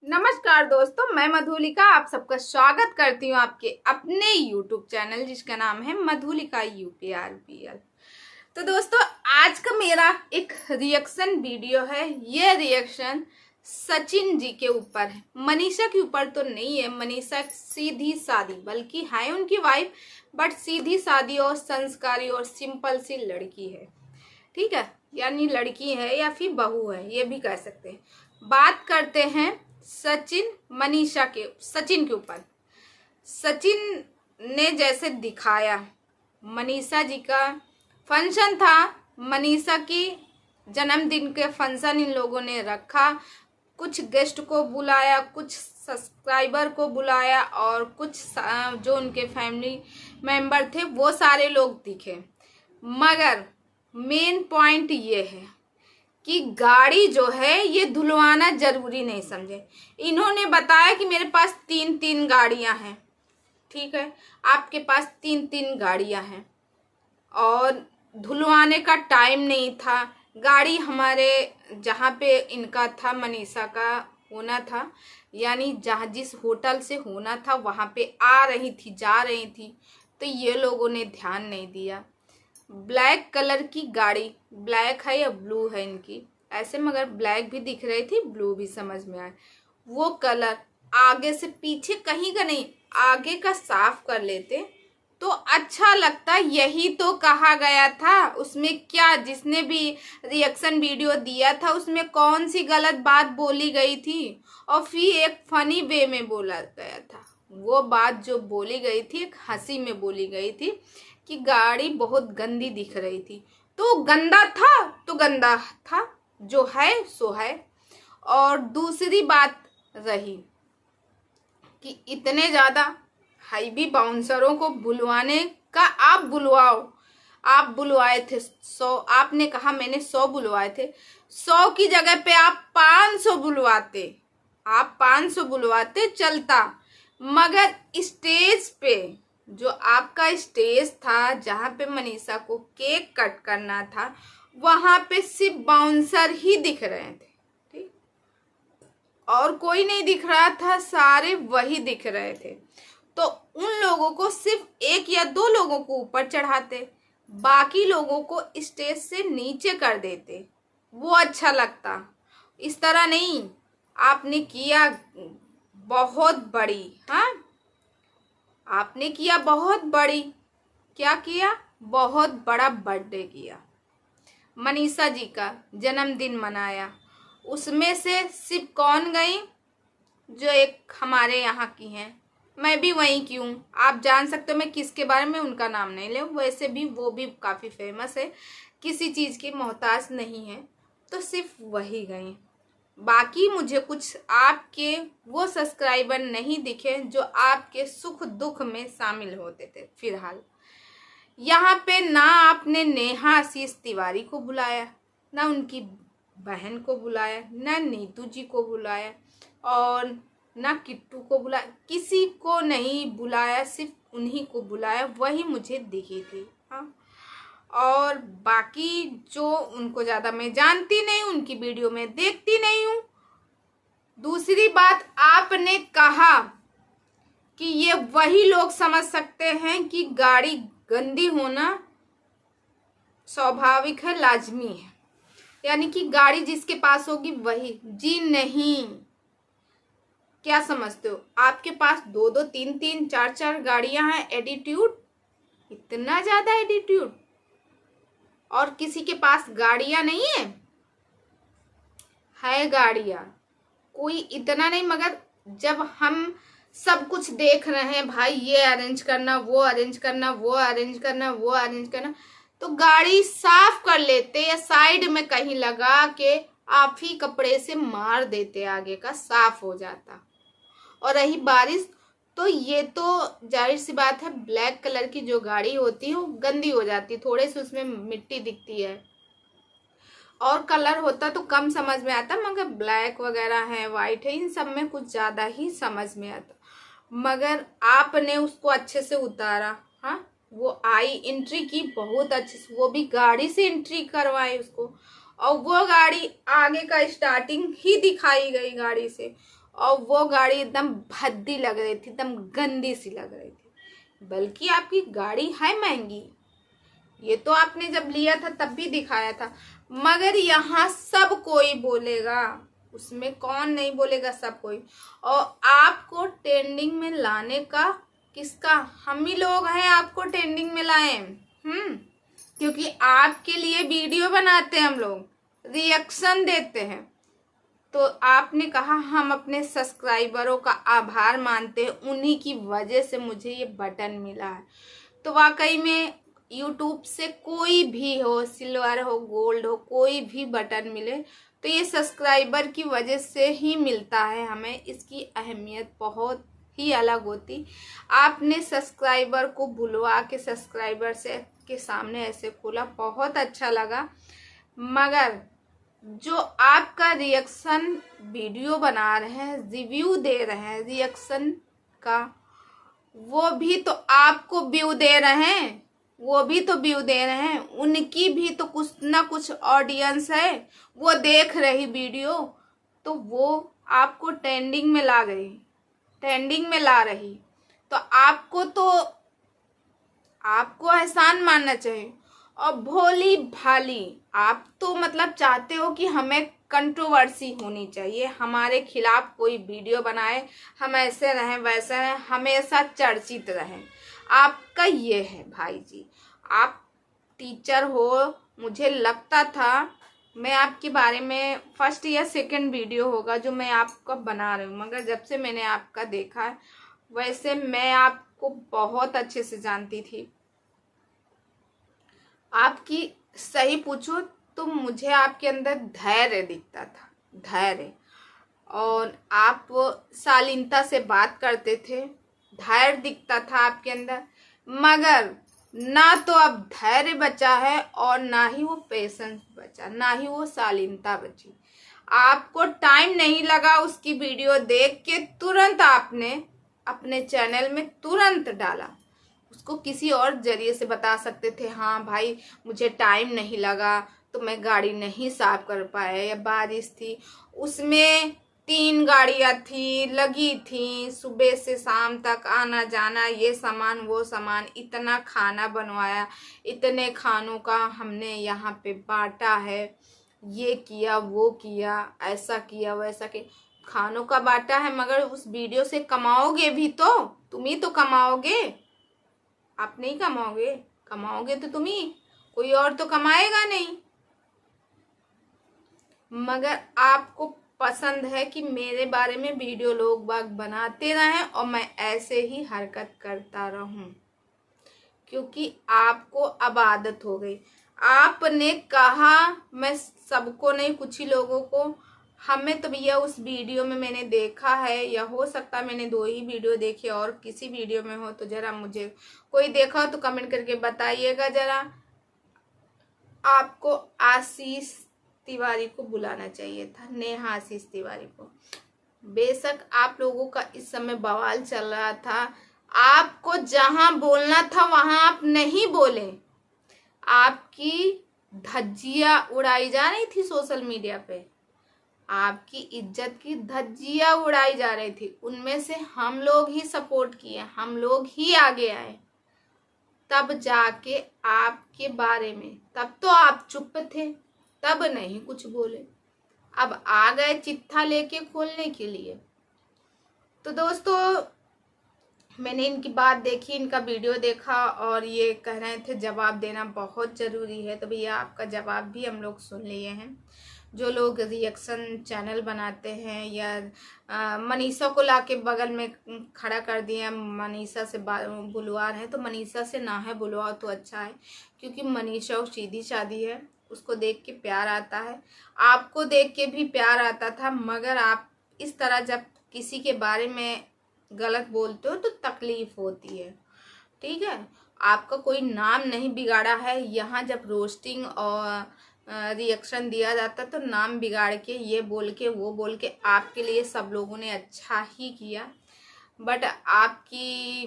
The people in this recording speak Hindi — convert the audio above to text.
नमस्कार दोस्तों, मैं मधुलिका आप सबका स्वागत करती हूँ आपके अपने YouTube चैनल जिसका नाम है मधुलिका UPRPL। तो दोस्तों, आज का मेरा एक रिएक्शन वीडियो है। ये रिएक्शन सचिन जी के ऊपर है, मनीषा के ऊपर तो नहीं है। मनीषा सीधी सादी, बल्कि है उनकी वाइफ, बट सीधी सादी और संस्कारी और सिंपल सी लड़की है। ठीक है, यानी लड़की है या फिर बहू है, ये भी कह सकते हैं। बात करते हैं सचिन के ऊपर। सचिन ने जैसे दिखाया, मनीषा जी का फंक्शन था, मनीषा की जन्मदिन के फंक्शन इन लोगों ने रखा। कुछ गेस्ट को बुलाया, कुछ सब्सक्राइबर को बुलाया और कुछ जो उनके फैमिली मेंबर थे वो सारे लोग दिखे। मगर मेन पॉइंट ये है कि गाड़ी जो है ये धुलवाना जरूरी नहीं समझे। इन्होंने बताया कि मेरे पास तीन गाड़ियां हैं। ठीक है, आपके पास तीन गाड़ियां हैं और धुलवाने का टाइम नहीं था। गाड़ी हमारे जहाँ पे इनका था, मनीषा का होना था, यानी जहाँ जिस होटल से होना था वहाँ पे आ रही थी, जा रही थी, तो ये लोगों ने ध्यान नहीं दिया। ब्लैक कलर की गाड़ी, ब्लैक है या ब्लू है इनकी, ऐसे मगर ब्लैक भी दिख रही थी, ब्लू भी समझ में आया। वो कलर आगे से पीछे कहीं का नहीं, आगे का साफ कर लेते तो अच्छा लगता। यही तो कहा गया था उसमें। क्या जिसने भी रिएक्शन वीडियो दिया था उसमें कौन सी गलत बात बोली गई थी? और फिर एक फनी वे में बोला गया था। वो बात जो बोली गई थी एक हंसी में बोली गई थी कि गाड़ी बहुत गंदी दिख रही थी। तो गंदा था तो गंदा था, जो है सो है। और दूसरी बात रही कि इतने ज़्यादा हाईवी बाउंसरों को बुलवाने का, आप बुलवाओ, आप बुलवाए थे 100, आपने कहा मैंने 100 बुलवाए थे। 100 की जगह पे आप 500 बुलवाते, आप 500 बुलवाते चलता। मगर स्टेज पे जो आपका स्टेज था, जहाँ पे मनीषा को केक कट करना था, वहां पे सिर्फ बाउंसर ही दिख रहे थे। ठीक, और कोई नहीं दिख रहा था, सारे वही दिख रहे थे। तो उन लोगों को सिर्फ 1 या 2 लोगों को ऊपर चढ़ाते, बाकी लोगों को स्टेज से नीचे कर देते, वो अच्छा लगता। इस तरह नहीं, आपने किया बहुत बड़ी, हाँ आपने किया बहुत बड़ी, क्या किया? बहुत बड़ा बर्थडे किया, मनीषा जी का जन्मदिन मनाया। उसमें से सिर्फ कौन गई? जो एक हमारे यहाँ की हैं, मैं भी वहीं की हूँ। आप जान सकते हो मैं किसके बारे में, उनका नाम नहीं ले, वैसे भी वो भी काफ़ी फेमस है, किसी चीज़ की मोहताज नहीं है, तो सिर्फ वही गई। बाकी मुझे कुछ आपके वो सब्सक्राइबर नहीं दिखे जो आपके सुख दुख में शामिल होते थे। फिलहाल यहाँ पे ना आपने नेहा आशीष तिवारी को बुलाया, ना उनकी बहन को बुलाया, ना नीतू जी को बुलाया और ना किट्टू को बुलाया, किसी को नहीं बुलाया, सिर्फ उन्हीं को बुलाया, वही मुझे दिखी थी। हाँ, और बाकी जो उनको ज़्यादा मैं जानती नहीं, उनकी वीडियो में देखती नहीं हूँ। दूसरी बात, आपने कहा कि ये वही लोग समझ सकते हैं कि गाड़ी गंदी होना स्वाभाविक है, लाजमी है, यानी कि गाड़ी जिसके पास होगी वही। जी नहीं, क्या समझते हो? आपके पास 2-2, 3-3, 4-4 गाड़ियां हैं। एटीट्यूड, इतना ज्यादा एटीट्यूड, और किसी के पास गाड़ियां नहीं है गाड़ियां, कोई इतना नहीं। मगर जब हम सब कुछ देख रहे हैं, भाई ये अरेंज करना, वो अरेंज करना, वो अरेंज करना, वो अरेंज करना, तो गाड़ी साफ कर लेते या साइड में कहीं लगा के आप ही कपड़े से मार देते, आगे का साफ हो जाता। और रही बारिश, तो ये तो जाहिर सी बात है, ब्लैक कलर की जो गाड़ी होती है वो गंदी हो जाती, थोड़े से उसमें मिट्टी दिखती है। और कलर होता तो कम समझ में आता, मगर ब्लैक वगैरह है, वाइट है, इन सब में कुछ ज़्यादा ही समझ में आता। मगर आपने उसको अच्छे से उतारा। हाँ, वो आई, एंट्री की बहुत अच्छे से, वो भी गाड़ी से एंट्री करवाई उसको, और वो गाड़ी आगे का स्टार्टिंग ही दिखाई गई गाड़ी से, और वो गाड़ी एकदम भद्दी लग रही थी, एकदम गंदी सी लग रही थी। बल्कि आपकी गाड़ी है महंगी, ये तो आपने जब लिया था तब भी दिखाया था, मगर यहाँ सब कोई बोलेगा, उसमें कौन नहीं बोलेगा, सब कोई। और आपको ट्रेंडिंग में लाने का किसका, हम ही लोग हैं आपको ट्रेंडिंग में लाए। क्योंकि आपके लिए वीडियो बनाते हैं हम लोग, रिएक्शन देते हैं। तो आपने कहा हम अपने सब्सक्राइबरों का आभार मानते हैं, उन्हीं की वजह से मुझे ये बटन मिला है। तो वाकई में यूट्यूब से कोई भी हो, सिल्वर हो, गोल्ड हो, कोई भी बटन मिले तो ये सब्सक्राइबर की वजह से ही मिलता है हमें। इसकी अहमियत बहुत ही अलग होती। आपने सब्सक्राइबर को बुलवा के सब्सक्राइबर से के सामने ऐसे खोला, बहुत अच्छा लगा। मगर जो आपका रिएक्शन वीडियो बना रहे हैं, रिव्यू दे रहे हैं रिएक्शन का, वो भी तो आपको व्यू दे रहे हैं, वो भी तो व्यू दे रहे हैं, उनकी भी तो कुछ ना कुछ ऑडियंस है, वो देख रही वीडियो, तो वो आपको ट्रेंडिंग में ला गई, ट्रेंडिंग में ला रही, तो आपको एहसान मानना चाहिए। और भोली भाली आप तो मतलब चाहते हो कि हमें कंट्रोवर्सी होनी चाहिए, हमारे खिलाफ कोई वीडियो बनाए, हम ऐसे रहें वैसे रहें, हमेशा चर्चित रहें। आपका ये है भाई जी, आप टीचर हो। मुझे लगता था मैं आपके बारे में फर्स्ट या सेकंड वीडियो होगा जो मैं आपका बना रही हूँ, मगर जब से मैंने आपका देखा है, वैसे मैं आपको बहुत अच्छे से जानती थी। आपकी सही पूछो तो मुझे आपके अंदर धैर्य दिखता था, धैर्य, और आप शालीनता से बात करते थे, धैर्य दिखता था आपके अंदर। मगर ना तो अब धैर्य बचा है और ना ही वो पेशेंस बचा, ना ही वो शालीनता बची। आपको टाइम नहीं लगा उसकी वीडियो देख के, तुरंत आपने अपने चैनल में तुरंत डाला। उसको किसी और जरिए से बता सकते थे, हाँ भाई मुझे टाइम नहीं लगा तो मैं गाड़ी नहीं साफ कर पाया, या बारिश थी, उसमें 3 गाड़ियाँ थी लगी थी, सुबह से शाम तक आना जाना, ये सामान वो सामान, इतना खाना बनवाया, इतने खानों का हमने यहाँ पे बांटा है, ये किया वो किया, ऐसा किया वैसा किया, खानों का बांटा है, मगर उस वीडियो से कमाओगे भी तो तुम ही तो कमाओगे, आप नहीं कमाओगे, कमाओगे तो तुम ही, कोई और तो कमाएगा नहीं। मगर आपको पसंद है कि मेरे बारे में वीडियो लोग बाग बनाते रहें और मैं ऐसे ही हरकत करता रहूं, क्योंकि आपको अब आदत हो गई। आपने कहा मैं सबको नहीं, कुछ ही लोगों को, हमें तो भैया उस वीडियो में मैंने देखा है, या हो सकता है मैंने 2 ही वीडियो देखे और किसी वीडियो में हो तो जरा मुझे कोई देखा हो तो कमेंट करके बताइएगा जरा। आपको आशीष तिवारी को बुलाना चाहिए था, नेहा आशीष तिवारी को। बेशक आप लोगों का इस समय बवाल चल रहा था, आपको जहां बोलना था वहां आप नहीं बोले, आपकी धज्जियां उड़ाई जा रही थी सोशल मीडिया पे, आपकी इज्जत की धज्जियां उड़ाई जा रही थी, उनमें से हम लोग ही सपोर्ट किए, हम लोग ही आगे आए, तब जाके आपके बारे में, तब तो आप चुप थे, तब नहीं कुछ बोले, अब आ गए चिट्ठा लेके खोलने के लिए। तो दोस्तों मैंने इनकी बात देखी, इनका वीडियो देखा और ये कह रहे थे जवाब देना बहुत ज़रूरी है, तो भैया आपका जवाब भी हम लोग सुन लिए हैं। जो लोग रिएक्शन चैनल बनाते हैं या मनीषा को लाके बगल में खड़ा कर दिए, मनीषा से बुलवा रहे हैं, तो मनीषा से ना है बुलवाओ तो अच्छा है, क्योंकि मनीषा सीधी सादी है, उसको देख के प्यार आता है, आपको देख के भी प्यार आता था। मगर आप इस तरह जब किसी के बारे में गलत बोलते हो तो तकलीफ होती है, ठीक है। आपका कोई नाम नहीं बिगाड़ा है, यहाँ जब रोस्टिंग और रिएक्शन दिया जाता तो नाम बिगाड़ के ये बोल के वो बोल के आपके लिए सब लोगों ने अच्छा ही किया, बट आपकी